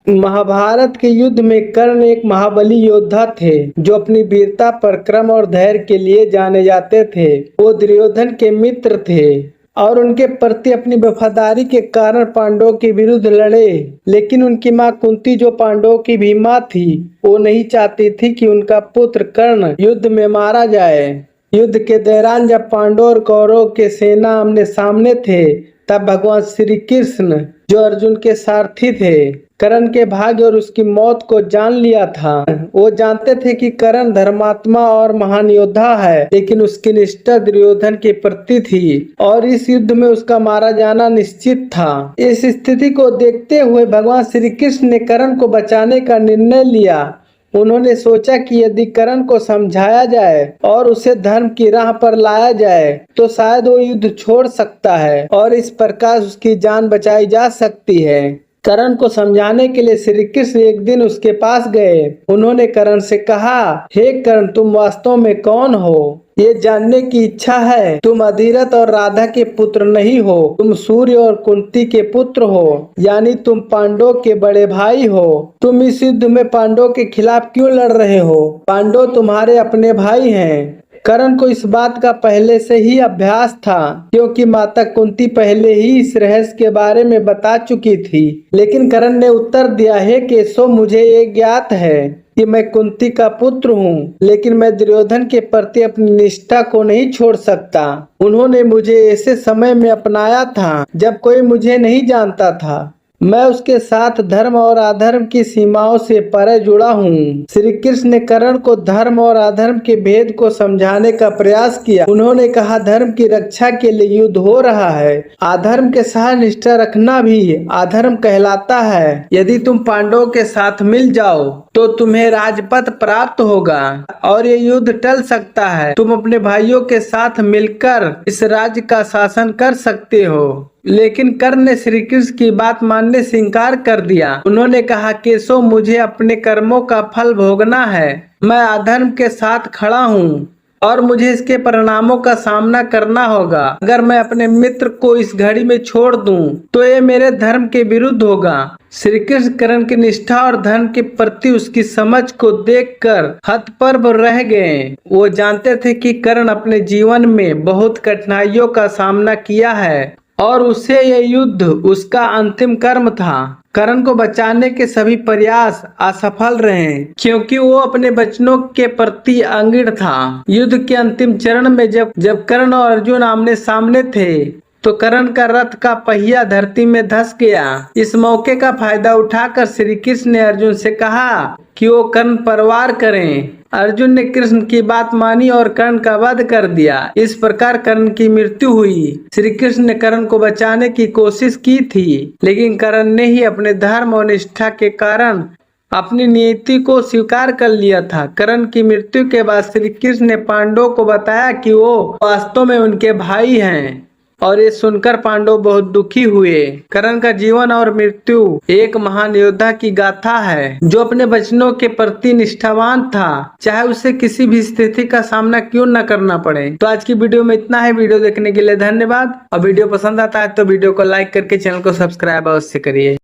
महाभारत के युद्ध में कर्ण एक महाबली योद्धा थे जो अपनी वीरता, पराक्रम और धैर्य के लिए जाने जाते थे। वो दुर्योधन के मित्र थे और उनके प्रति अपनी वफादारी के कारण पांडवों के विरुद्ध लड़े। लेकिन उनकी मां कुंती, जो पांडवों की भी मां थी, वो नहीं चाहती थी कि उनका पुत्र कर्ण युद्ध में मारा जाए। युद्ध के दौरान जब पांडव और कौरव के सेना आमने सामने थे, तब भगवान श्री कृष्ण, जो अर्जुन के सारथी थे, कर्ण के भाग्य और उसकी मौत को जान लिया था। वो जानते थे कि कर्ण धर्मात्मा और महान योद्धा है, लेकिन उसकी निष्ठा दुर्योधन के प्रति थी और इस युद्ध में उसका मारा जाना निश्चित था। इस स्थिति को देखते हुए भगवान श्री कृष्ण ने कर्ण को बचाने का निर्णय लिया। उन्होंने सोचा कि यदि कर्ण को समझाया जाए और उसे धर्म की राह पर लाया जाए तो शायद वो युद्ध छोड़ सकता है और इस प्रकार उसकी जान बचाई जा सकती है। कर्ण को समझाने के लिए श्री कृष्ण एक दिन उसके पास गए। उन्होंने कर्ण से कहा, हे कर्ण, तुम वास्तव में कौन हो? ये जानने की इच्छा है। तुम अधिरथ और राधा के पुत्र नहीं हो, तुम सूर्य और कुंती के पुत्र हो, यानी तुम पांडवों के बड़े भाई हो। तुम इस युद्ध में पांडवों के खिलाफ क्यों लड़ रहे हो? पांडव तुम्हारे अपने भाई हैं। कर्ण को इस बात का पहले से ही अभ्यास था, क्योंकि माता कुंती पहले ही इस रहस्य के बारे में बता चुकी थी। लेकिन कर्ण ने उत्तर दिया, हे केशव, मुझे ये ज्ञात है कि मैं कुंती का पुत्र हूँ, लेकिन मैं दुर्योधन के प्रति अपनी निष्ठा को नहीं छोड़ सकता। उन्होंने मुझे ऐसे समय में अपनाया था जब कोई मुझे नहीं जानता था। मैं उसके साथ धर्म और अधर्म की सीमाओं से परे जुड़ा हूँ। श्री कृष्ण ने कर्ण को धर्म और अधर्म के भेद को समझाने का प्रयास किया। उन्होंने कहा, धर्म की रक्षा के लिए युद्ध हो रहा है। अधर्म के साथ निष्ठा रखना भी अधर्म कहलाता है। यदि तुम पांडवों के साथ मिल जाओ तो तुम्हें राजपद प्राप्त होगा और ये युद्ध टल सकता है। तुम अपने भाइयों के साथ मिलकर इस राज्य का शासन कर सकते हो। लेकिन कर्ण ने श्री कृष्ण की बात मानने से इनकार कर दिया। उन्होंने कहा, केशव, मुझे अपने कर्मों का फल भोगना है। मैं अधर्म के साथ खड़ा हूँ और मुझे इसके परिणामों का सामना करना होगा। अगर मैं अपने मित्र को इस घड़ी में छोड़ दूं तो ये मेरे धर्म के विरुद्ध होगा। श्री कृष्ण कर्ण की निष्ठा और धर्म के प्रति उसकी समझ को देखकर हतप्रभ रह गए। वो जानते थे कि कर्ण अपने जीवन में बहुत कठिनाइयों का सामना किया है और उसे यह युद्ध उसका अंतिम कर्म था। कर्ण को बचाने के सभी प्रयास असफल रहे, क्योंकि वो अपने बचनों के प्रति अंगिड़ था। युद्ध के अंतिम चरण में जब कर्ण और अर्जुन आमने सामने थे तो कर्ण का रथ का पहिया धरती में धंस गया। इस मौके का फायदा उठाकर श्री कृष्ण ने अर्जुन से कहा कि वो कर्ण पर वार करें। अर्जुन ने कृष्ण की बात मानी और कर्ण का वध कर दिया। इस प्रकार कर्ण की मृत्यु हुई। श्री कृष्ण ने कर्ण को बचाने की कोशिश की थी, लेकिन कर्ण ने ही अपने धर्म और निष्ठा के कारण अपनी नीति को स्वीकार कर लिया था। कर्ण की मृत्यु के बाद श्री कृष्ण ने पांडवों को बताया कि वो वास्तव में उनके भाई हैं और ये सुनकर पांडव बहुत दुखी हुए। कर्ण का जीवन और मृत्यु एक महान योद्धा की गाथा है, जो अपने वचनों के प्रति निष्ठावान था, चाहे उसे किसी भी स्थिति का सामना क्यों न करना पड़े। तो आज की वीडियो में इतना है। वीडियो देखने के लिए धन्यवाद और वीडियो पसंद आता है तो वीडियो को लाइक करके चैनल को सब्सक्राइब अवश्य करिए।